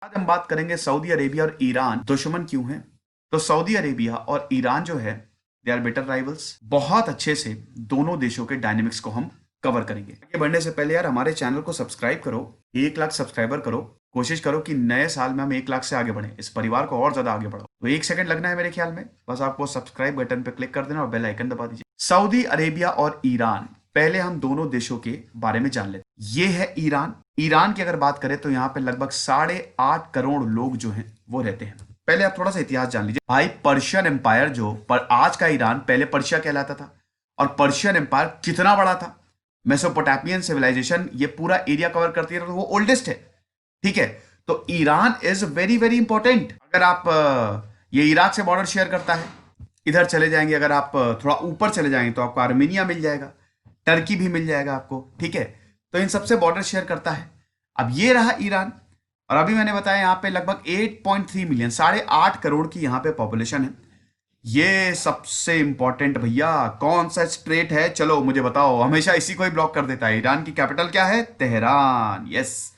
आज हम बात करेंगे सऊदी अरेबिया और ईरान दुश्मन क्यों हैं। तो सऊदी अरेबिया और ईरान जो है दे आर बेटर राइवल्स। बहुत अच्छे से दोनों देशों के डायनेमिक्स को हम कवर करेंगे। आगे बढ़ने से पहले यार हमारे चैनल को सब्सक्राइब करो, 1 लाख सब्सक्राइबर करो। कोशिश करो कि नए साल में हम 1 लाख से आगे बढ़े, इस परिवार को और ज्यादा आगे बढ़ाओ। तो 1 सेकंड लगना है मेरे ख्याल में, बस आपको सब्सक्राइब बटन पर क्लिक कर देना और बेल आइकन दबा दीजिए। सऊदी अरेबिया और ईरान, पहले हम दोनों देशों के बारे में जान लेते हैं। ये है ईरान। ईरान की अगर बात करें तो यहाँ पे लगभग 8.5 करोड़ लोग जो हैं वो रहते हैं। पहले आप थोड़ा सा इतिहास जान लीजिए भाई। पर्शियन एम्पायर जो पर आज का ईरान पहले पर्शिया कहलाता था, और पर्शियन एम्पायर कितना बड़ा था। मेसोपोटामियन सिविलाइजेशन ये पूरा एरिया कवर करती है, तो वो ओल्डेस्ट है। ठीक है, तो Iran is very very important. अगर आप ये इराक से बॉर्डर शेयर करता है, इधर चले जाएंगे, अगर आप थोड़ा ऊपर चले जाएंगे तो आपको आर्मेनिया मिल जाएगा, टर्की भी मिल जाएगा आपको। ठीक है, तो इन सबसे बॉर्डर शेयर करता है। अब ये रहा ईरान, और अभी मैंने बताया यहाँ पे लगभग 8.3 मिलियन, 8.5 करोड़ की यहाँ पे पॉपुलेशन है। ये सबसे इंपॉर्टेंट भैया कौन सा स्ट्रेट है, चलो मुझे बताओ, हमेशा इसी को ही ब्लॉक कर देता है। ईरान की कैपिटल क्या है? तेहरान। यस,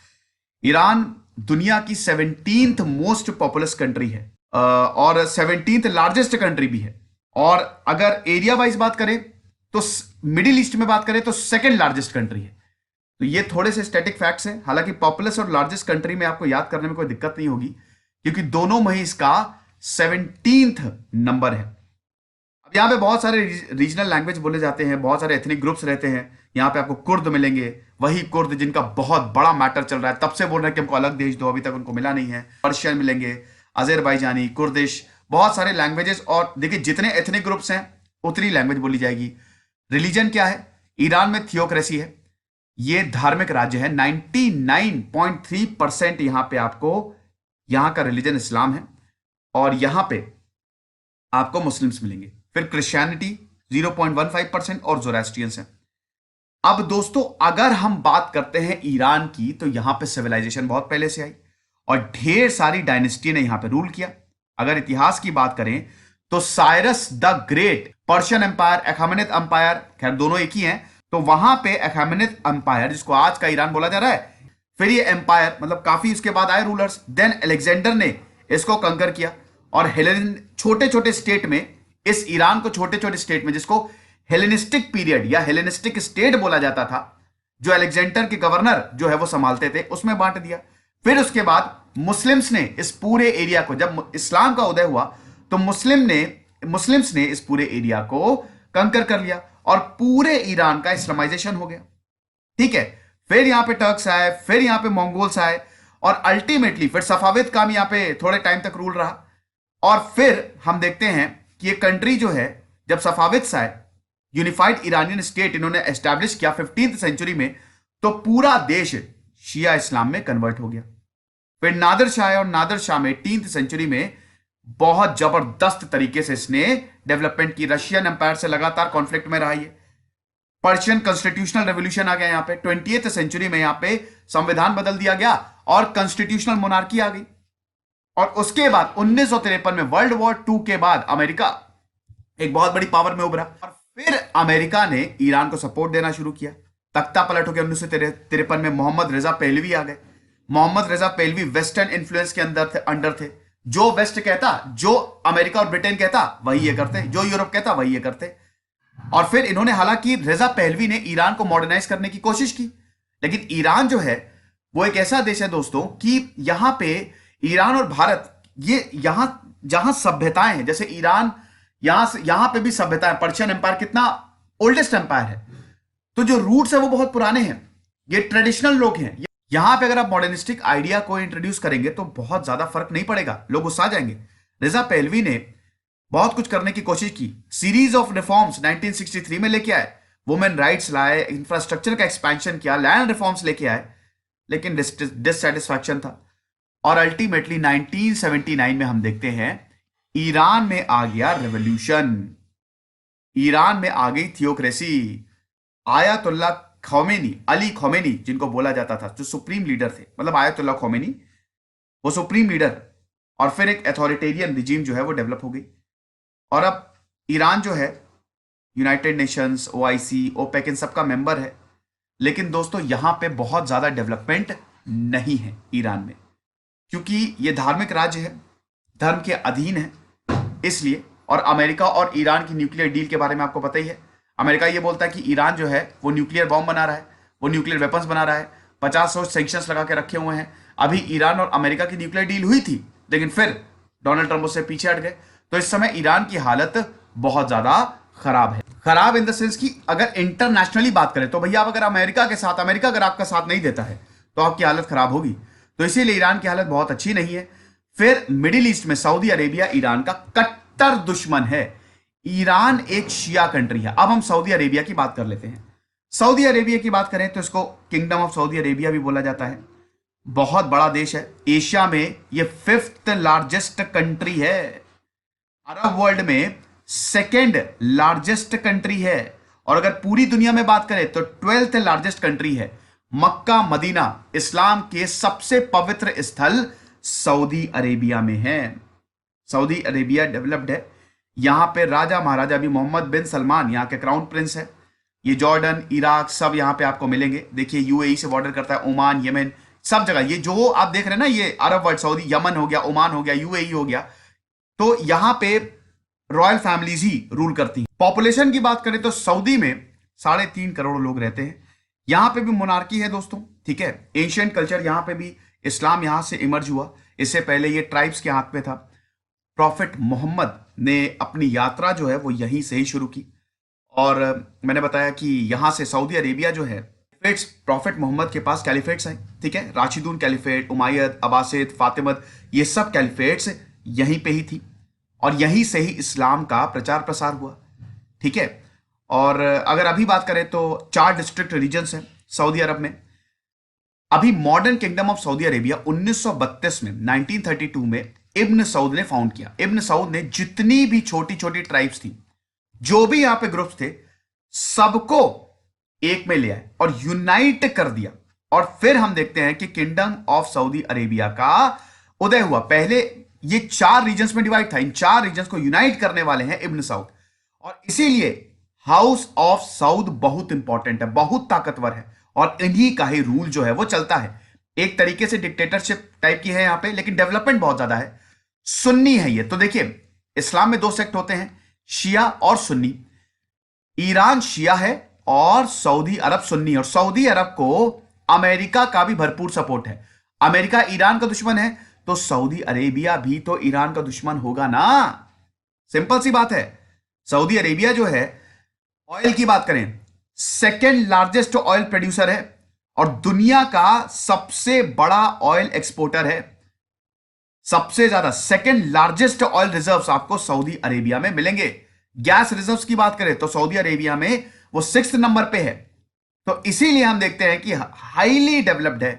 ईरान दुनिया की 17th मोस्ट पॉपुलस कंट्री है, और 17th लार्जेस्ट कंट्री भी है। और अगर एरिया वाइज बात करें तो मिडिल ईस्ट में बात करें तो सेकंड लार्जेस्ट कंट्री है। तो ये थोड़े से स्टैटिक फैक्ट्स हैं। हालांकि पॉपुलस और लार्जेस्ट कंट्री में आपको याद करने में कोई दिक्कत नहीं होगी, क्योंकि दोनों में ही इसका 17th नंबर है। अब यहाँ पे बहुत सारे रीजनल लैंग्वेज बोले जाते हैं, बहुत सारे एथनिक ग्रुप्स रहते हैं। यहाँ पे आपको कुर्द मिलेंगे, वही कुर्द जिनका बहुत बड़ा मैटर चल रहा है, तब से बोल रहे हैं कि हमको अलग देश दो, अभी तक उनको मिला नहीं है। पर्शियन मिलेंगे, अजरबैजानी, कुर्दिश, बहुत सारे लैंग्वेजेस। और देखिए जितने एथनिक ग्रुप्स हैं उतनी लैंग्वेज बोली जाएगी। रिलीजन क्या है? ईरान में थियोक्रेसी है, ये धार्मिक राज्य है। 99.3% यहां पे आपको यहां का रिलीजन इस्लाम है, और यहां पे आपको मुस्लिम्स मिलेंगे। फिर क्रिश्चियनिटी 0.15% और जोरास्ट्रियंस है। अब दोस्तों अगर हम बात करते हैं ईरान की, तो यहां पे सिविलाइजेशन बहुत पहले से आई और ढेर सारी डायनेस्टी ने यहां पे रूल किया। अगर इतिहास की बात करें तो Cyrus the great, Persian empire, Achaemenid empire, खैर दोनों एक ही हैं, तो वहां पे अखामेनिद एम्पायर, जिसको आज का ईरान बोला जा रहा है, फिर ये एम्पायर मतलब काफी उसके बाद आए रूलर्स। देन अलेक्जेंडर ने इसको कंकर किया, और हेलेन छोटे छोटे स्टेट में, इस ईरान को छोटे छोटे स्टेट में, जिसको हेलेनिस्टिक पीरियड या हेलेनिस्टिक स्टेट बोला जाता था, जो अलेक्जेंडर के गवर्नर जो है वो संभालते थे, उसमें बांट दिया। फिर उसके बाद मुस्लिम्स ने इस पूरे एरिया को, जब इस्लाम का उदय हुआ तो मुस्लिम्स ने इस पूरे एरिया को कंकर कर लिया, और पूरे ईरान का इस्लामाइजेशन हो गया। ठीक है, फिर यहां पे टर्क्स आए, फिर यहां पे मंगोल्स आए, और अल्टीमेटली फिर सफाविद का भी यहां पे थोड़े टाइम तक रूल रहा। और फिर हम देखते हैं कि ये कंट्री जो है, जब सफाविद्स आए, यूनिफाइड ईरानियन स्टेट इन्होंने एस्टैब्लिश किया 15th सेंचुरी में, तो पूरा देश शिया इस्लाम में कन्वर्ट हो गया। फिर नादर शाह आए, और नादर शाह में 18th सेंचुरी में बहुत जबरदस्त तरीके से इसने डेवलपमेंट की। रशियन एम्पायर से लगातार कॉन्फ्लिक्ट में रहा। ये पर्शियन कॉन्स्टिट्यूशनल रेवोल्यूशन आ गया यहाँ पे 20th सेंचुरी में, यहाँ पे संविधान बदल दिया गया और कॉन्स्टिट्यूशनल मोनार्की आ गई। और उसके बाद 1953 में वर्ल्ड वॉर 2 के बाद अमेरिका एक बहुत बड़ी पावर में उभरा, और फिर अमेरिका ने ईरान को सपोर्ट देना शुरू किया। तख्ता पलट हो गया 1953 में, मोहम्मद रजा पहलवी आ गए। Mohammad Reza Pahlavi western influence के अंडर थे। जो वेस्ट कहता, जो अमेरिका और ब्रिटेन कहता, वही ये करते, जो यूरोप कहता वही ये करते। और फिर इन्होंने, हालांकि रजा पहलवी ने ईरान को मॉडर्नाइज करने की कोशिश की, लेकिन ईरान जो है वो एक ऐसा देश है दोस्तों कि यहां पे ईरान और भारत, ये यहां जहां सभ्यताएं हैं, जैसे ईरान, यहां पे भी सभ्यता है। पर्शियन एम्पायर कितना ओल्डेस्ट एम्पायर है, तो जो रूट्स है वो बहुत पुराने हैं, ये ट्रेडिशनल लोग हैं। यहां पे अगर आप मॉडर्निस्टिक आइडिया को इंट्रोड्यूस करेंगे तो बहुत ज्यादा फर्क नहीं पड़ेगा, लोग गुस्सा जाएंगे। रजा पहलवी ने बहुत कुछ करने की कोशिश की, सीरीज ऑफ रिफॉर्म्स 1963 में लेके आए, वुमेन राइट्स लाए, इंफ्रास्ट्रक्चर का एक्सपेंशन किया, लैंड रिफॉर्म्स लेके आए, लेकिन डिससेटिस्फैक्शन था। और अल्टीमेटली 1979 में हम देखते हैं ईरान में आ गया रेवोल्यूशन, ईरान में आ गई theocracy. Ayatollah Khomeini, Ali Khomeini जिनको बोला जाता था, जो सुप्रीम लीडर थे, मतलब आयतुल्ला खोमेनी वो सुप्रीम लीडर, और फिर एक अथॉरिटेरियन रिजीम जो है वो डेवलप हो गई। और अब ईरान जो है यूनाइटेड नेशंस, ओआईसी, ओपेक, इन सबका मेंबर है। लेकिन दोस्तों यहां पे बहुत ज्यादा डेवलपमेंट नहीं है ईरान में। क्योंकि ये धार्मिक राज्य है, धर्म के अधीन है, इसलिए। और अमेरिका और ईरान की न्यूक्लियर डील के बारे में आपको पता ही है। अमेरिका ये बोलता है कि ईरान जो है वो न्यूक्लियर बॉम्ब बना रहा है, वो न्यूक्लियर वेपन्स बना रहा है, 50 सैंक्शंस लगा के रखे हुए हैं। अभी ईरान और अमेरिका की न्यूक्लियर डील हुई थी, लेकिन फिर डोनाल्ड ट्रंप उससे पीछे हट गए। तो इस समय ईरान की हालत बहुत ज्यादा खराब है। खराब इन द सेंस कि अगर इंटरनेशनली बात करें तो भैया, आप अगर अमेरिका अगर आपका साथ नहीं देता है तो आपकी हालत खराब होगी। तो इसीलिए ईरान की हालत बहुत अच्छी नहीं है। फिर मिडिल ईस्ट में सऊदी अरेबिया ईरान का कट्टर दुश्मन है। ईरान एक शिया कंट्री है। अब हम सऊदी अरेबिया की बात कर लेते हैं। सऊदी अरेबिया की बात करें तो इसको किंगडम ऑफ सऊदी अरेबिया भी बोला जाता है। बहुत बड़ा देश है। एशिया में ये 5th लार्जेस्ट कंट्री है। अरब वर्ल्ड में 2nd लार्जेस्ट कंट्री है। और अगर पूरी दुनिया में बात करें तो 12th लार्जेस्ट कंट्री है। मक्का मदीना इस्लाम के सबसे पवित्र स्थल सऊदी अरेबिया में है। सऊदी अरेबिया डेवलप्ड है। यहां पे राजा महाराजा भी मोहम्मद बिन सलमान यहां के क्राउन प्रिंस है। ये जॉर्डन, इराक सब यहां पे आपको मिलेंगे। देखिए यूएई से बॉर्डर करता है, ओमान, यमन, सब जगह। ये जो आप देख रहे हैं ना, ये अरब वर्ल्ड, सऊदी, यमन हो गया, ओमान हो गया, यूएई हो गया, तो यहां पे रॉयल फैमिलीज ही रूल करती हैं। पॉपुलेशन की बात करें तो सऊदी में 3.5 करोड़ लोग रहते हैं। यहां पे भी मोनार्की है दोस्तों, ठीक है। एंशिएंट कल्चर, यहां पे भी इस्लाम यहां से इमर्ज हुआ। इससे पहले ये ट्राइब्स के हाथ में था। प्रॉफिट मोहम्मद ने अपनी यात्रा जो है वो यहीं से ही शुरू की। और मैंने बताया कि यहां से सऊदी अरेबिया जो है, प्रॉफिट मोहम्मद के पास कैलिफेट्स हैं, ठीक है। राशिदून कैलिफेट, उमायद, अब्बासिद, फातिमद, ये सब कैलिफेट्स यहीं पे ही थी। और यहीं से ही इस्लाम का प्रचार प्रसार हुआ, ठीक है। और अगर अभी बात करें तो 4 डिस्ट्रिक्ट रीजन्स हैं सऊदी अरब में। अभी modern kingdom of Saudi Arabia 1932 में, 1932 में इब्न सऊद ने फाउंड किया। इब्न सऊद ने जितनी भी छोटी छोटी ट्राइब्स थी, जो भी यहां पे ग्रुप्स थे, सबको एक में ले आए और यूनाइट कर दिया। और फिर हम देखते हैं कि किंगडम ऑफ सऊदी अरेबिया का उदय हुआ। पहले ये 4 रीजन्स में डिवाइड था। इन 4 रीजन्स को यूनाइट करने वाले हैं इब्न सऊद। और इसीलिए हाउस ऑफ सऊद बहुत इंपॉर्टेंट है, बहुत ताकतवर है। और इन्हीं का ही रूल जो है वो चलता है। एक तरीके से डिक्टेटरशिप टाइप की है यहां पे, लेकिन डेवलपमेंट बहुत ज्यादा है। सुन्नी है ये। तो देखिए, इस्लाम में 2 सेक्ट होते हैं, शिया और सुन्नी। ईरान शिया है और सऊदी अरब सुन्नी। और सऊदी अरब को अमेरिका का भी भरपूर सपोर्ट है। अमेरिका ईरान का दुश्मन है तो सऊदी अरेबिया भी तो ईरान का दुश्मन होगा ना। सिंपल सी बात है। सऊदी अरेबिया जो है, ऑयल की बात करें, 2nd लार्जेस्ट ऑयल प्रोड्यूसर है और दुनिया का सबसे बड़ा ऑयल एक्सपोर्टर है। सबसे ज्यादा 2nd लार्जेस्ट ऑयल रिजर्व्स आपको सऊदी अरेबिया में मिलेंगे। गैस रिजर्व्स की बात करें तो सऊदी अरेबिया में वो 6th नंबर पे है। तो इसीलिए हम देखते हैं कि हाईली डेवलप्ड है।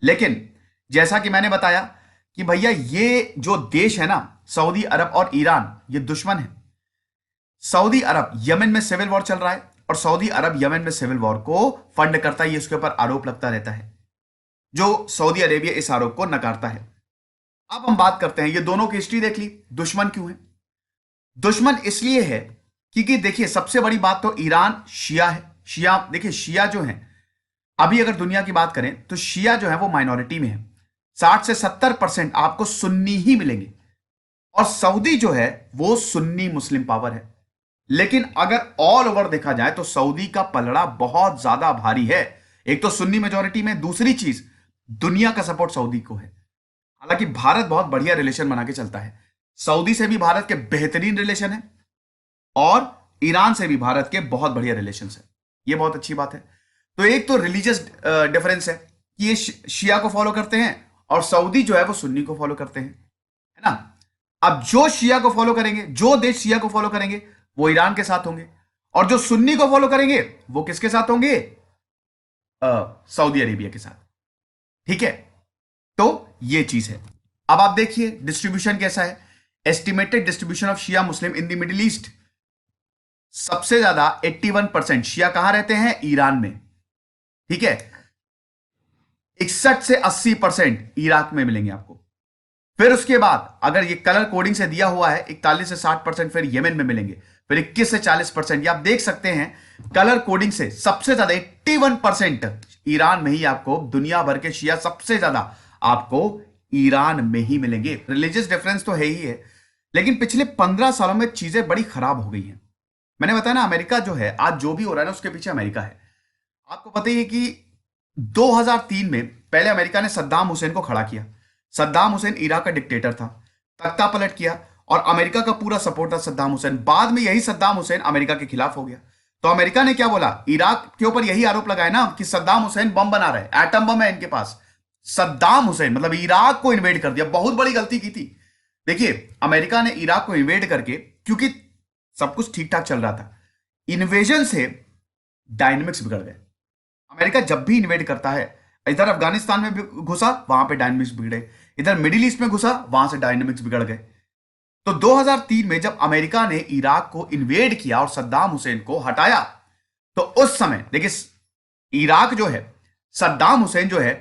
लेकिन जैसा कि मैंने बताया कि भैया, ये जो देश है ना, सऊदी अरब और ईरान, ये दुश्मन है। सऊदी अरब यमन में सिविल वॉर चल रहा है और सऊदी अरब यमन में सिविल वॉर को फंड करता है। ये उसके ऊपर आरोप लगता रहता है, जो सऊदी अरेबिया इस आरोप को नकारता है। अब हम बात करते हैं, ये दोनों की हिस्ट्री देख ली। दुश्मन क्यों है? दुश्मन इसलिए है क्योंकि देखिए, सबसे बड़ी बात तो ईरान शिया है। शिया, देखिए शिया जो है, अभी अगर दुनिया की बात करें तो शिया जो है वो माइनॉरिटी में है। 60 से 70% आपको सुन्नी ही मिलेंगे। और सऊदी जो है वो सुन्नी मुस्लिम पावर है। लेकिन अगर ऑल ओवर देखा जाए तो सऊदी का पलड़ा बहुत ज्यादा भारी है। एक तो सुन्नी मेजॉरिटी में, दूसरी चीज दुनिया का सपोर्ट सऊदी को है। हालांकि भारत बहुत बढ़िया रिलेशन बना के चलता है। सऊदी से भी भारत के बेहतरीन रिलेशन है और ईरान से भी भारत के बहुत बढ़िया रिलेशन है। यह बहुत अच्छी बात है। तो एक तो रिलीजियस डिफरेंस है कि ये शिया को फॉलो करते हैं और सऊदी जो है वो सुन्नी को फॉलो करते हैं, है ना। अब जो शिया को फॉलो करेंगे, जो देश शिया को फॉलो करेंगे, वो ईरान के साथ होंगे। और जो सुन्नी को फॉलो करेंगे वो किसके साथ होंगे? सऊदी अरेबिया के साथ, ठीक है। तो ये चीज है। अब आप देखिए डिस्ट्रीब्यूशन कैसा है। Estimated distribution of Shia Muslim in the Middle East, सबसे ज्यादा 81% शिया कहां रहते हैं? ईरान में, ठीक है। 61 से 80% इराक में मिलेंगे आपको। फिर उसके बाद अगर ये कलर कोडिंग से दिया हुआ है 41 से 60% फिर येमेन में मिलेंगे। फिर 21 से 40%, ये आप देख सकते हैं कलर कोडिंग से सबसे ज्यादा 81% ईरान में ही आपको, दुनिया भर के शिया सबसे ज्यादा आपको ईरान में ही मिलेंगे। रिलीजियस डिफरेंस तो है ही है, लेकिन पिछले 15 सालों में चीजें बड़ी खराब हो गई हैं। मैंने बताया ना, अमेरिका जो है आज जो भी हो रहा है ना, उसके पीछे अमेरिका है। आपको पता ही है कि 2003 में पहले अमेरिका ने सद्दाम हुसैन को खड़ा किया। सद्दाम हुसैन इराक का डिक्टेटर था, तख्ता पलट किया और अमेरिका का पूरा सपोर्ट था सद्दाम हुसैन। बाद में यही सद्दाम हुसैन अमेरिका के खिलाफ हो गया, तो अमेरिका ने क्या बोला, इराक के ऊपर यही आरोप लगाया ना कि सद्दाम हुसैन बम बना रहे, एटम बम है इनके पास। सद्दाम हुसैन मतलब इराक को इन्वेड कर दिया, बहुत बड़ी गलती की थी। देखिए, अमेरिका ने इराक को इन्वेड करके, क्योंकि सब कुछ ठीक ठाक चल रहा था, इन्वेजन से डायनेमिक्स बिगड़ गए। अमेरिका जब भी इन्वेड करता है, इधर अफगानिस्तान में भी घुसा, वहां पे डायनेमिक्स बिगड़े, इधर मिडिल ईस्ट में घुसा, वहां से डायनेमिक्स बिगड़ गए। तो 2003 में जब अमेरिका ने इराक को इन्वेड किया और सद्दाम हुसैन को हटाया, तो उस समय देखिए, इराक जो है, सद्दाम हुसैन जो है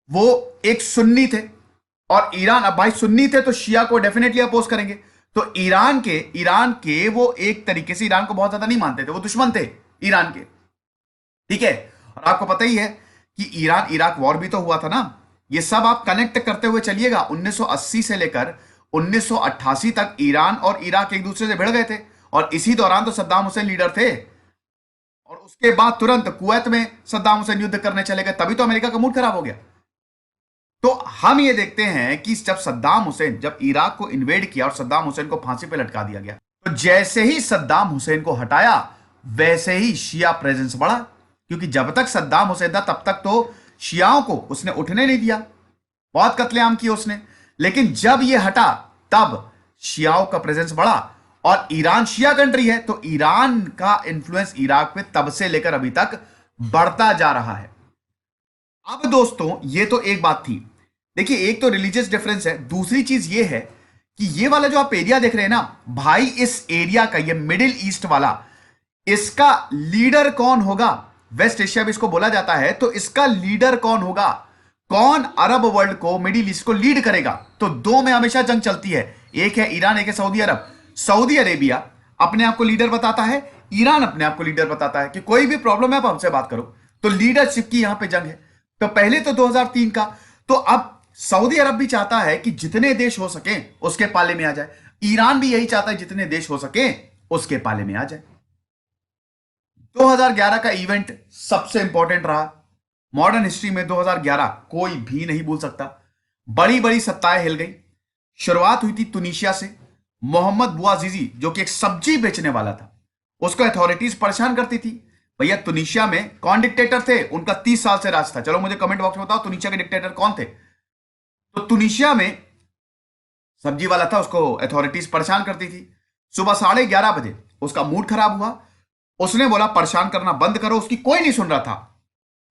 वो एक सुन्नी थे, और ईरान, अब भाई सुन्नी थे तो शिया को डेफिनेटली अपोज करेंगे। तो ईरान के वो एक तरीके से ईरान को बहुत ज्यादा नहीं मानते थे, वो दुश्मन थे ईरान के, ठीक है। और आपको पता ही है कि ईरान इराक वॉर भी तो हुआ था ना। ये सब आप कनेक्ट करते हुए चलिएगा, 1980 से लेकर 1988 तक ईरान और इराक एक दूसरे से भिड़ गए थे, और इसी दौरान तो सद्दाम हुसैन लीडर थे। और उसके बाद तुरंत कुवैत में सद्दाम हुसैन युद्ध करने चले गए, तभी तो अमेरिका का मूड खराब हो गया। तो हम ये देखते हैं कि जब सद्दाम हुसैन, जब इराक को इन्वेड किया और सद्दाम हुसैन को फांसी पे लटका दिया गया, तो जैसे ही सद्दाम हुसैन को हटाया, वैसे ही शिया प्रेजेंस बढ़ा। क्योंकि जब तक सद्दाम हुसैन था तब तक तो शियाओं को उसने उठने नहीं दिया, बहुत कत्लेआम किए उसने। लेकिन जब यह हटा, तब शियाओं का प्रेजेंस बढ़ा, और ईरान शिया कंट्री है, तो ईरान का इंफ्लुएंस इराक पे तब से लेकर अभी तक बढ़ता जा रहा है। अब दोस्तों, ये तो एक बात थी। देखिए, एक तो रिलीजियस डिफरेंस है, दूसरी चीज ये है कि ये वाला जो आप एरिया देख रहे हैं ना भाई, इस एरिया का, ये मिडिल ईस्ट वाला, इसका लीडर कौन होगा? वेस्ट एशिया भी इसको बोला जाता है, तो इसका लीडर कौन होगा? कौन अरब वर्ल्ड को, मिडिल ईस्ट को लीड करेगा? तो दो में हमेशा जंग चलती है, एक है ईरान, एक है सऊदी अरब। सऊदी अरेबिया अपने आप को लीडर बताता है, ईरान अपने आप को लीडर बताता है कि कोई भी प्रॉब्लम है आप हमसे बात करो। तो लीडरशिप की यहां पे जंग है। तो पहले तो 2003 का, तो अब सऊदी अरब भी चाहता है कि जितने देश हो सके उसके पाले में आ जाए, ईरान भी यही चाहता है जितने देश हो सके उसके पाले में आ जाए। 2011 का इवेंट सबसे इंपॉर्टेंट रहा मॉडर्न हिस्ट्री में। 2011 कोई भी नहीं भूल सकता। बड़ी बड़ी सत्ताएं हिल गई। शुरुआत हुई थी तुनिशिया से। मोहम्मद बुआजीजी, जो कि एक सब्जी बेचने वाला था, उसको अथॉरिटीज परेशान करती थी। भैया, तुनिशिया में कौन डिक्टेटर थे? उनका 30 साल से राज था। चलो मुझे कमेंट बॉक्स में बताओ, तुनिशिया के डिक्टेटर कौन थे? तो तुनिशिया में सब्जी वाला था, उसको अथॉरिटीज परेशान करती थी। सुबह 11:30 बजे उसका मूड खराब हुआ, उसने बोला परेशान करना बंद करो। उसकी कोई नहीं सुन रहा था।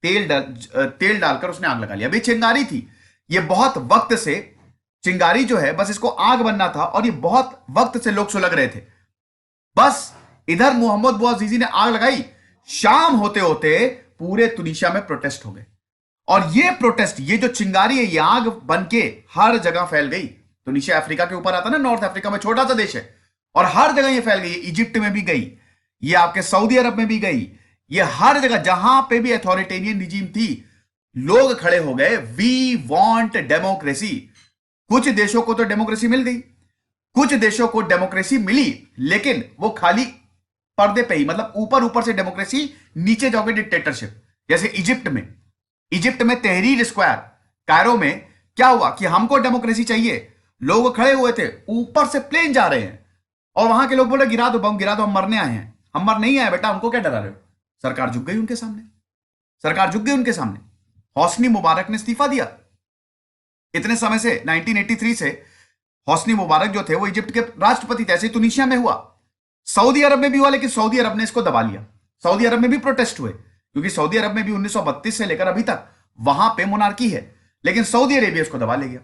तेल डालकर उसने आग लगा लिया। अभी चिंगारी थी, ये बहुत वक्त से चिंगारी जो है, बस इसको आग बनना था, और ये बहुत वक्त से लोग सुलग रहे थे। बस इधर मोहम्मद बुआजीजी ने आग लगाई, शाम होते होते पूरे तुनिशिया में प्रोटेस्ट हो गए। और ये प्रोटेस्ट, ये जो चिंगारी है, ये आग बन के हर जगह फैल गई। तुनिशिया अफ्रीका के ऊपर आता ना, नॉर्थ अफ्रीका में छोटा सा देश है, और हर जगह ये फैल गई। इजिप्ट में भी गई, ये आपके सऊदी अरब में भी गई, ये हर जगह जहां पे भी अथॉरिटेरियन रिजीम थी, लोग खड़े हो गए, वी वांट डेमोक्रेसी। कुछ देशों को तो डेमोक्रेसी मिल गई, कुछ देशों को डेमोक्रेसी मिली, लेकिन वो खाली पर्दे पे ही, मतलब ऊपर ऊपर से डेमोक्रेसी, नीचे जाओगे डिक्टेटरशिप। जैसे इजिप्ट में तहरीर स्क्वायर, कायरो में क्या हुआ कि हमको डेमोक्रेसी चाहिए, लोग खड़े हुए थे, ऊपर से प्लेन जा रहे हैं, और वहां के लोग बोले गिरा दो बम, गिरा दो, हम मरने आए हैं। हम मर नहीं आए बेटा, हमको क्या डरा रहे हो? सरकार झुक गई उनके सामने, सरकार झुक गई उनके सामने। हौसनी मुबारक ने इस्तीफा दिया। इतने समय से 1983 से हौसनी मुबारक जो थे वो इजिप्ट के राष्ट्रपति थे। ऐसे ही तुनिशिया में हुआ, सऊदी अरब में भी हुआ, लेकिन सऊदी अरब ने इसको दबा लिया। सऊदी अरब में भी प्रोटेस्ट हुए, क्योंकि सऊदी अरब में भी 1932 से लेकर अभी तक वहां पे मोनार्की है, लेकिन सऊदी अरेबिया उसको दबा ले गया।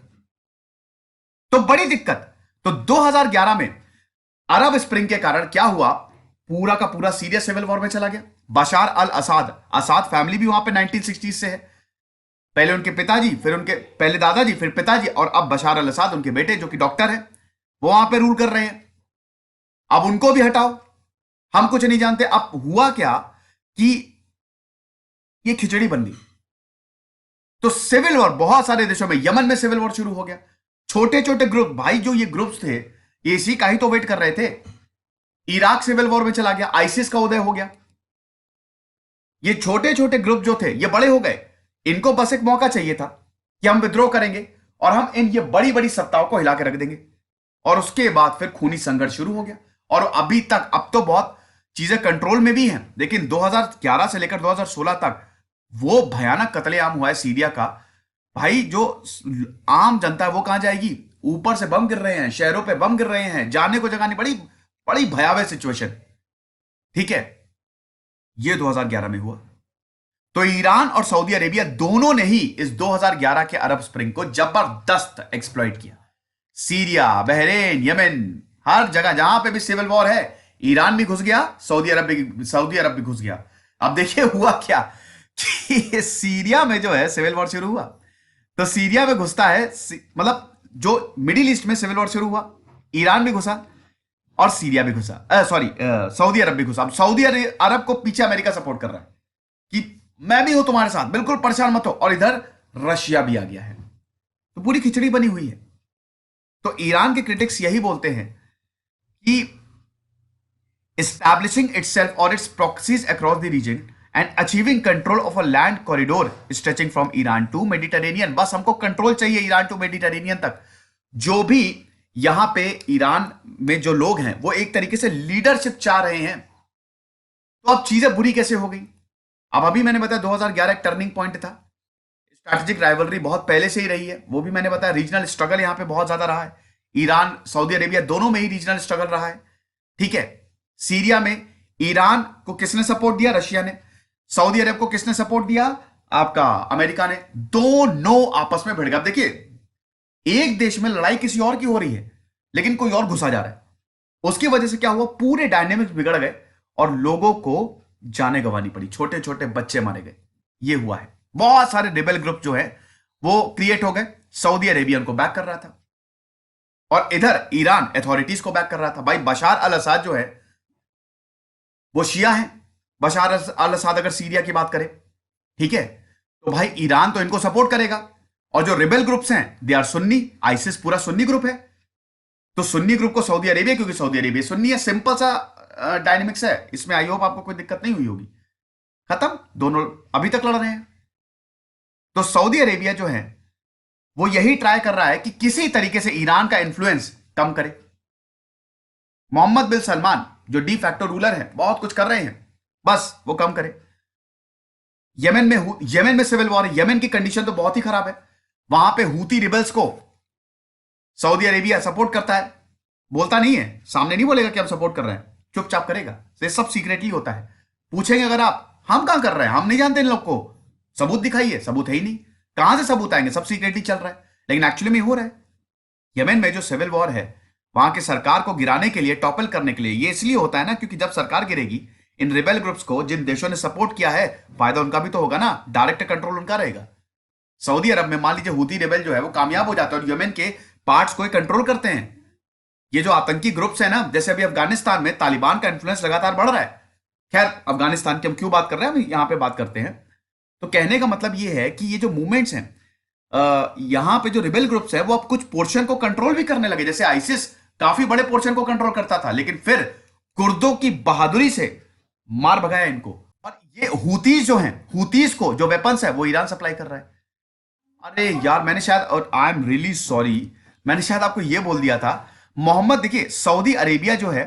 तो बड़ी दिक्कत। तो 2011 में अरब स्प्रिंग के कारण क्या हुआ, पूरा का पूरा सीरियस सिविल वॉर में चला गया। बशार अल असाद, असाद फैमिली भी वहां पे 1960 से है। पहले उनके पिताजी, फिर उनके पहले दादाजी, फिर पिताजी, और अब बशार अल असाद उनके बेटे जो कि डॉक्टर है, वो वहां पे रूल कर रहे हैं। अब उनको भी हटाओ, हम कुछ नहीं जानते। अब हुआ क्या कि ये खिचड़ी बन गई। तो सिविल वॉर बहुत सारे देशों में, यमन में सिविल वॉर शुरू हो गया। छोटे छोटे ग्रुप, भाई जो ये ग्रुप्स थे इसी का ही तो वेट कर रहे थे। इराक सिविल वॉर में चला गया, आईसिस का उदय हो गया। ये छोटे छोटे ग्रुप जो थे ये बड़े हो गए, इनको बस एक मौका चाहिए था कि हम विद्रोह करेंगे और हम इन ये बड़ी बड़ी सत्ताओं को हिला के रख देंगे। और उसके बाद फिर खूनी संघर्ष शुरू हो गया। और अभी तक, अब तो बहुत चीजें कंट्रोल में भी हैं, लेकिन 2011 से लेकर 2016 तक वो भयानक कत्लेआम हुआ है सीरिया का। भाई जो आम जनता है वो कहां जाएगी? ऊपर से बम गिर रहे हैं, शहरों पे बम गिर रहे हैं, जाने को जगह नहीं, बड़ी बड़ी भयावह सिचुएशन। ठीक है, ये 2011 में हुआ। तो ईरान और सऊदी अरेबिया दोनों ने ही इस 2011 के अरब स्प्रिंग को जबरदस्त एक्सप्लॉइट किया। सीरिया, बहरेन, यमन, हर जगह जहां पे भी सिविल वॉर है, ईरान भी घुस गया, सऊदी अरब भी घुस गया। अब देखिए हुआ क्या कि सीरिया में जो है सिविल वॉर शुरू हुआ, तो सीरिया में घुसता है, मतलब जो मिडिल ईस्ट में सिविल वॉर शुरू हुआ, ईरान भी घुसा और सीरिया भी घुसा, सॉरी सऊदी अरब भी घुसा। अब सऊदी अरब को पीछे अमेरिका सपोर्ट कर रहा है कि मैं भी हूं तुम्हारे साथ, बिल्कुल परेशान मत हो, और इधर रशिया भी आ गया है, तो पूरी खिचड़ी बनी हुई है। तो ईरान के क्रिटिक्स यही बोलते हैं कि establishing itself or its proxies across the region and achieving control of a land corridor stretching from Iran to Mediterranean। बस हमको कंट्रोल चाहिए ईरान टू मेडिटेरेनियन तक। जो भी यहां पे ईरान में जो लोग हैं वो एक तरीके से लीडरशिप चाह रहे हैं। तो अब चीजें बुरी कैसे हो गई? अब अभी मैंने बताया 2011 एक टर्निंग पॉइंट था। स्ट्रैटेजिक राइवलरी बहुत पहले से ही रही है, वो भी मैंने बताया। रीजनल स्ट्रगल यहां पे बहुत ज्यादा रहा है, ईरान सऊदी अरेबिया दोनों में ही रीजनल स्ट्रगल रहा है। ठीक है, सीरिया में ईरान को किसने सपोर्ट दिया? रशिया ने। सऊदी अरब को किसने सपोर्ट दिया? आपका अमेरिका ने। दोनों आपस में भिड़ गए। अब देखिए, एक देश में लड़ाई किसी और की हो रही है लेकिन कोई और घुसा जा रहा है, उसकी वजह से क्या हुआ? पूरे डायनेमिक्स बिगड़ गए और लोगों को जाने गंवानी पड़ी, छोटे छोटे बच्चे मारे गए। ये हुआ है। बहुत सारे रिबेल ग्रुप जो है वो क्रिएट हो गए। सऊदी अरेबियन को बैक कर रहा था और इधर ईरान अथॉरिटीज को बैक कर रहा था। भाई बशार अल असद जो है वो शिया है। बशार अल असद अगर सीरिया की बात करें, ठीक है, तो भाई ईरान तो इनको सपोर्ट करेगा। और जो रिबेल ग्रुप्स हैं दे आर सुन्नी, आईसिस पूरा सुन्नी ग्रुप है, तो सुन्नी ग्रुप को सऊदी अरेबिया, क्योंकि सऊदी अरेबिया सुन्नी है, सिंपल सा डायनेमिक्स है इसमें। आई होप आपको कोई दिक्कत नहीं हुई होगी। खत्म, दोनों अभी तक लड़ रहे हैं। तो सऊदी अरेबिया जो है वो यही ट्राई कर रहा है कि किसी तरीके से ईरान का इन्फ्लुएंस कम करे। मोहम्मद बिन सलमान जो डी फैक्टो रूलर है, बहुत कुछ कर रहे हैं, बस वो कम करे। यमन में सिविल वॉर है। यमन की कंडीशन तो बहुत ही खराब है। वहां पे हूती रिबल्स को सऊदी अरेबिया सपोर्ट करता है, बोलता नहीं है, सामने नहीं बोलेगा कि हम सपोर्ट कर रहे हैं, चुपचाप करेगा। ये सब सीक्रेटली होता है। पूछेंगे अगर आप, हम कहां कर रहे हैं, हम नहीं जानते इन लोग को, सबूत दिखाइए, सबूत है ही नहीं, कहां से सबूत आएंगे? सब सीक्रेटली चल रहा है, लेकिन एक्चुअली में हो रहा है। यमन में जो सिविल वॉर है, वहां की सरकार को गिराने के लिए, टॉपल करने के लिए, ये इसलिए होता है ना क्योंकि जब सरकार गिरेगी, इन रिबेल ग्रुप्स को जिन देशों ने सपोर्ट किया है, फायदा उनका भी तो होगा ना, डायरेक्ट कंट्रोल उनका रहेगा। सऊदी अरब में मान लीजिए हूती रिबेल जो है वो कामयाब हो जाता है और यमन के पार्ट्स को कंट्रोल करते हैं। ये जो आतंकी ग्रुप्स है ना, जैसे अभी अफगानिस्तान में तालिबान का इन्फ्लुएंस लगातार बढ़ रहा है। खैर, अफगानिस्तान की हम क्यों बात कर रहे हैं, हम यहां पे बात करते हैं। तो कहने का मतलब ये है कि ये जो मूवमेंट्स हैं, यहां पे जो रिबेल ग्रुप्स है वो अब कुछ पोर्शन को कंट्रोल भी करने लगे। जैसे आईसिस काफी बड़े पोर्शन को कंट्रोल करता था, लेकिन फिर कुर्दों की बहादुरी से मार भगाया इनको। और ये हूतीज जो हैं, हूतीज को जो वेपन्स है वो ईरान सप्लाई कर रहा है। अरे यार, मैंने शायद, और आई एम रियली सॉरी, मैंने शायद आपको ये बोल दिया था। मोहम्मद, देखिए सऊदी अरेबिया जो है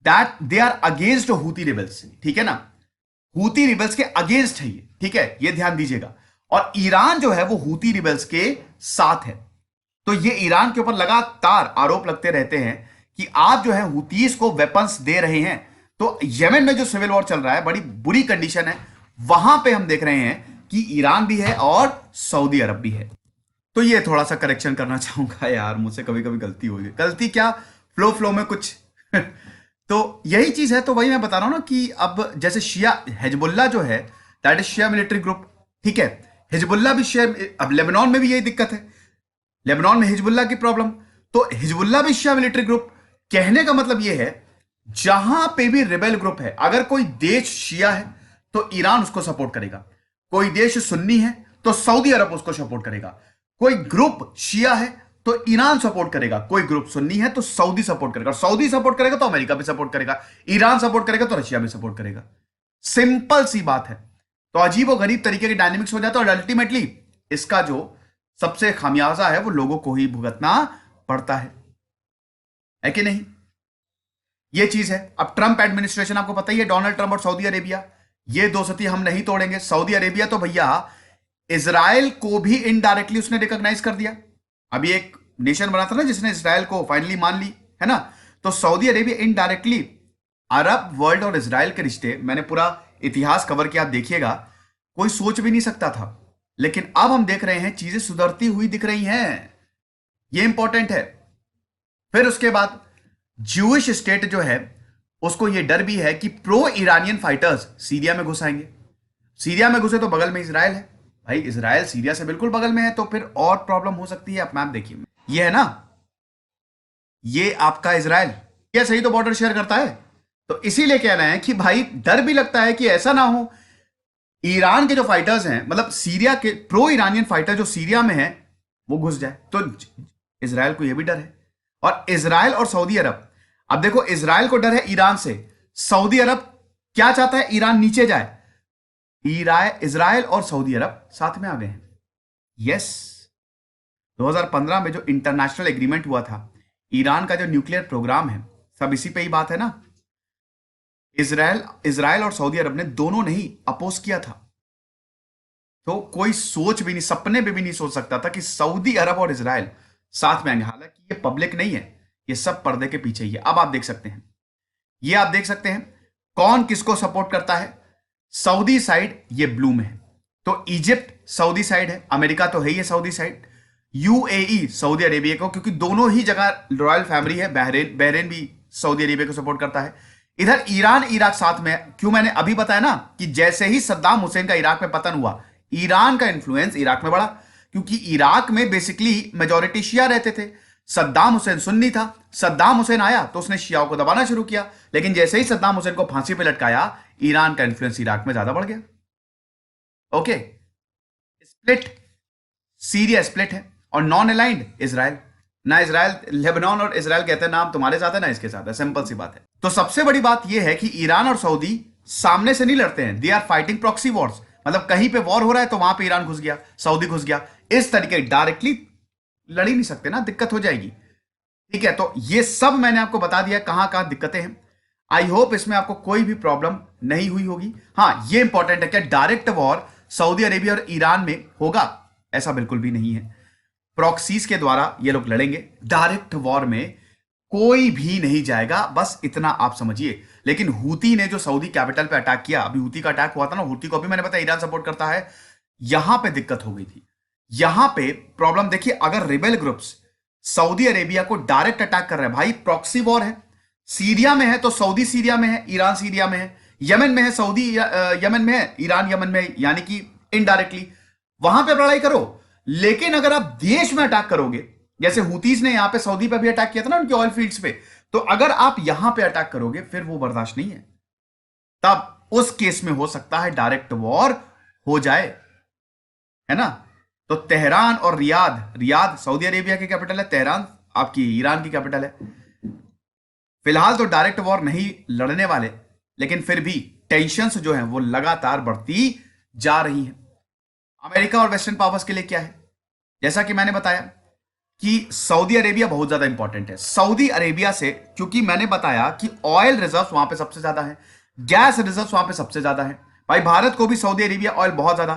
that they are against Houthi rebels, ठीक है ना, हूती रिबल्स के अगेंस्ट है ये, ठीक है, ये ध्यान दीजिएगा। और ईरान जो है वो हूती रिबल्स के साथ है। तो ये ईरान के ऊपर लगातार आरोप लगते रहते हैं कि आप जो है हूतीस को वेपन्स दे रहे हैं। तो यमन में जो सिविल वॉर चल रहा है, बड़ी बुरी कंडीशन है, वहां पे हम देख रहे हैं कि ईरान भी है और सऊदी अरब भी है। तो ये थोड़ा सा करेक्शन करना चाहूंगा यार, मुझसे कभी कभी गलती हो गई। गलती क्या, फ्लो में कुछ तो यही चीज है। तो वही मैं बता रहा हूं ना कि अब जैसे शिया हिजबुल्ला जो है, that is Shia military group, ठीक है, हिजबुल्ला भी शिया। अब लेबनान में भी यही दिक्कत है, लेबनान में हिजबुल्ला की प्रॉब्लम, तो हिजबुल्ला भी शिया मिलिट्री ग्रुप। कहने का मतलब यह है, जहां पे भी रिबेल ग्रुप है, अगर कोई देश शिया है तो ईरान उसको सपोर्ट करेगा, कोई देश सुन्नी है तो सऊदी अरब उसको सपोर्ट करेगा। कोई ग्रुप शिया है तो ईरान सपोर्ट करेगा, कोई ग्रुप सुन्नी है तो सऊदी सपोर्ट करेगा, सऊदी सपोर्ट करेगा तो अमेरिका भी सपोर्ट करेगा, ईरान सपोर्ट करेगा तो रशिया भी सपोर्ट करेगा। सिंपल सी बात है। तो अजीब और गरीब तरीके के डायनेमिक्स हो जाता है और अल्टीमेटली इसका जो सबसे खामियाजा है वो लोगों को ही भुगतना पड़ता है कि नहीं? ये चीज है। अब ट्रंप एडमिनिस्ट्रेशन आपको पता ही है, डोनाल्ड ट्रंप और सऊदी अरेबिया, ये दो सती हम नहीं तोड़ेंगे। सऊदी अरेबिया तो भैया इजराइल को भी इनडायरेक्टली उसने रिकॉग्नाइज कर दिया। अभी एक नेशन बना था ना जिसने इजराइल को फाइनली मान ली है ना, तो Saudi Arabia indirectly Arab world और इजराइल के रिश्ते, मैंने पूरा इतिहास कवर किया, आप देखिएगा, कोई सोच भी नहीं सकता था। लेकिन अब हम देख रहे हैं चीजें सुधरती हुई दिख रही हैं, ये इंपॉर्टेंट है। फिर उसके बाद ज्यूइश स्टेट जो है उसको ये डर भी है कि प्रो ईरानियन फाइटर्स सीरिया में घुस आएंगे। सीरिया में घुसे तो बगल में इजराइल है, भाई इजराइल सीरिया से बिल्कुल बगल में है, तो फिर और प्रॉब्लम हो सकती है। आप मैप देखिए, ये है ना, ये आपका इजराइल, ये सही तो बॉर्डर शेयर करता है। तो इसीलिए कह रहे हैं कि भाई डर भी लगता है कि ऐसा ना हो ईरान के जो फाइटर्स हैं, मतलब सीरिया के प्रो ईरानियन फाइटर जो सीरिया में है वो घुस जाए। तो इजराइल को यह भी डर है। और इजराइल और सऊदी अरब, अब देखो इजराइल को डर है ईरान से, सऊदी अरब क्या चाहता है, ईरान नीचे जाए। इजराइल और सऊदी अरब साथ में आ गए हैं। यस, 2015 में जो इंटरनेशनल एग्रीमेंट हुआ था, ईरान का जो न्यूक्लियर प्रोग्राम है, सब इसी पे ही बात है ना। इजराइल और सऊदी अरब ने दोनों ने ही अपोज किया था। तो कोई सोच भी नहीं, सपने में भी नहीं सोच सकता था कि सऊदी अरब और इजराइल साथ में आएंगे। हालांकि ये पब्लिक नहीं है, ये सब पर्दे के पीछे ही है। अब आप देख सकते हैं, ये आप देख सकते हैं कौन किसको सपोर्ट करता है। सऊदी साइड ये ब्लू में है, तो इजिप्ट सऊदी साइड है, अमेरिका तो है ही है Saudi side, UAE Saudi Arabia को, क्योंकि दोनों ही जगह रॉयल फैमिली है। बहरेन भी सऊदी अरेबिया को सपोर्ट करता है। इधर ईरान इराक साथ में, क्यों मैंने अभी बताया ना कि जैसे ही सद्दाम हुसैन का इराक में पतन हुआ, ईरान का इंफ्लुएंस इराक में बढ़ा, क्योंकि इराक में बेसिकली मेजॉरिटी शिया रहते थे। सद्दाम हुसैन सुन्नी था, सद्दाम हुसैन आया तो उसने शियाओं को दबाना शुरू किया, लेकिन जैसे ही सद्दाम हुसैन को फांसी पे लटकाया, ईरान का इंफ्लुएंस इराक में ज्यादा बढ़ गया। ओके, स्प्लिट, सीरिया स्प्लिट है, और नॉन अलाइंड इजराइल, ना इजराइल लेबनान और इजराइल कहते हैं, नाम तुम्हारे साथ है ना इसके साथ है, सिंपल सी बात है। तो सबसे बड़ी बात यह है कि ईरान और सऊदी सामने से नहीं लड़ते हैं, they are fighting proxy wars. मतलब कहीं पे वॉर हो रहा है तो वहां पे ईरान घुस गया, सऊदी घुस गया, इस तरीके डायरेक्टली लड़ ही नहीं सकते ना, दिक्कत हो जाएगी। ठीक है, तो ये सब मैंने आपको बता दिया कहां कहां दिक्कतें हैं। आई होप इसमें आपको कोई भी प्रॉब्लम नहीं हुई होगी। हाँ, ये इंपॉर्टेंट है कि डायरेक्ट वॉर सऊदी अरेबिया और ईरान में होगा, ऐसा बिल्कुल भी नहीं है। प्रॉक्सीज के द्वारा ये लोग लड़ेंगे, डायरेक्ट वॉर में कोई भी नहीं जाएगा, बस इतना आप समझिए। लेकिन हूती ने जो सऊदी कैपिटल पे अटैक किया, अभी हूती का अटैक हुआ था ना, हूती को भी मैंने बताया ईरान सपोर्ट करता है, यहां पे दिक्कत हो गई थी। यहां पे प्रॉब्लम देखिए, अगर रिबेल ग्रुप्स सऊदी अरेबिया को डायरेक्ट अटैक कर रहे हैं, भाई प्रॉक्सी वॉर है, सीरिया में है तो सऊदी सीरिया में है, ईरान सीरिया में है, यमन में है सऊदी यमन में है, ईरान यमन में है, यानी कि इनडायरेक्टली वहां पे लड़ाई करो। लेकिन अगर आप देश में अटैक करोगे, जैसे हूतीज ने यहां पे सऊदी पे भी अटैक किया था ना उनके ऑयल फील्ड्स पे, तो अगर आप यहां पे अटैक करोगे फिर वो बर्दाश्त नहीं है, तब उस केस में हो सकता है डायरेक्ट वॉर हो जाए, है ना। तो तेहरान और रियाद सऊदी अरेबिया की कैपिटल है, तेहरान आपकी ईरान की कैपिटल है। फिलहाल तो डायरेक्ट वॉर नहीं लड़ने वाले, लेकिन फिर भी टेंशंस जो हैं वो लगातार बढ़ती जा रही हैं। अमेरिका और वेस्टर्न पावर्स के लिए क्या है, जैसा कि मैंने बताया कि सऊदी अरेबिया बहुत ज्यादा इंपॉर्टेंट है। सऊदी अरेबिया से, क्योंकि मैंने बताया कि ऑयल रिजर्व वहां पे सबसे ज्यादा है, गैस रिजर्व वहां पे सबसे ज्यादा है, भाई भारत को भी सऊदी अरेबिया ऑयल बहुत ज्यादा,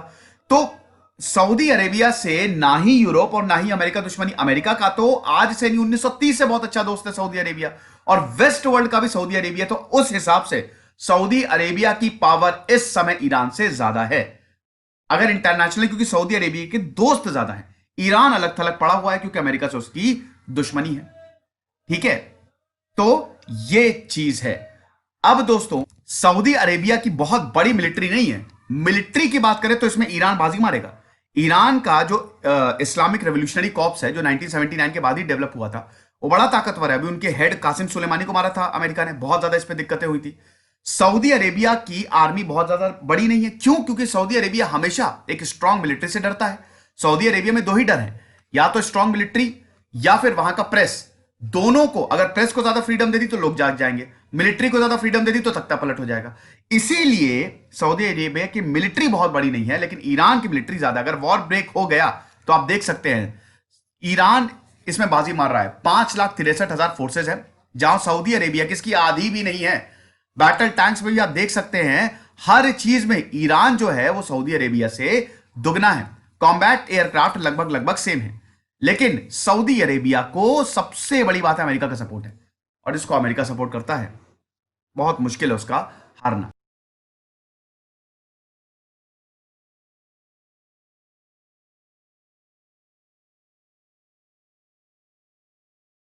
तो सऊदी अरेबिया से ना ही यूरोप और ना ही अमेरिका दुश्मनी। अमेरिका का तो आज से नहीं 1930 से बहुत अच्छा दोस्त है सऊदी अरेबिया, और वेस्ट वर्ल्ड का भी सऊदी अरेबिया, तो उस हिसाब से सऊदी अरेबिया की पावर इस समय ईरान से ज्यादा है अगर इंटरनेशनली, क्योंकि सऊदी अरेबिया के दोस्त ज्यादा हैं। ईरान अलग थलग पड़ा हुआ है क्योंकि अमेरिका से उसकी दुश्मनी है। ठीक है, तो ये चीज है। अब दोस्तों, सऊदी अरेबिया की बहुत बड़ी मिलिट्री नहीं है, मिलिट्री की बात करें तो इसमें ईरान बाजी मारेगा। ईरान का जो इस्लामिक रेवोल्यूशनरी कॉर्प्स है, जो 1979 के बाद ही डेवलप हुआ था, वो बड़ा ताकतवर है। अभी उनके हेड कासिम सुलेमानी को मारा था अमेरिका ने, बहुत ज्यादा इस पर दिक्कतें हुई थी। सऊदी अरेबिया की आर्मी बहुत ज्यादा बड़ी नहीं है। क्यों? क्योंकि सऊदी अरेबिया हमेशा एक स्ट्रांग मिलिट्री से डरता है। सऊदी अरेबिया में दो ही डर है, या तो स्ट्रांग मिलिट्री या फिर वहां का प्रेस। दोनों को, अगर प्रेस को ज्यादा फ्रीडम दे दी तो लोग जाग जाएंगे, मिलिट्री को ज्यादा फ्रीडम दे दी तो तख्ता पलट हो जाएगा। इसीलिए सऊदी अरेबिया की मिलिट्री बहुत बड़ी नहीं है, लेकिन ईरान की मिलिट्री ज्यादा। अगर वॉर ब्रेक हो गया तो आप देख सकते हैं ईरान इसमें बाजी मार रहा है। 5,63,000 फोर्सेज है, जहां सऊदी अरेबिया की इसकी आधी भी नहीं है। बैटल टैंक्स में भी आप देख सकते हैं, हर चीज में ईरान जो है वो सऊदी अरेबिया से दुगना है। कॉम्बैट एयरक्राफ्ट लगभग लगभग सेम है। लेकिन सऊदी अरेबिया को सबसे बड़ी बात है अमेरिका का सपोर्ट है, और इसको अमेरिका सपोर्ट करता है, बहुत मुश्किल है उसका हारना।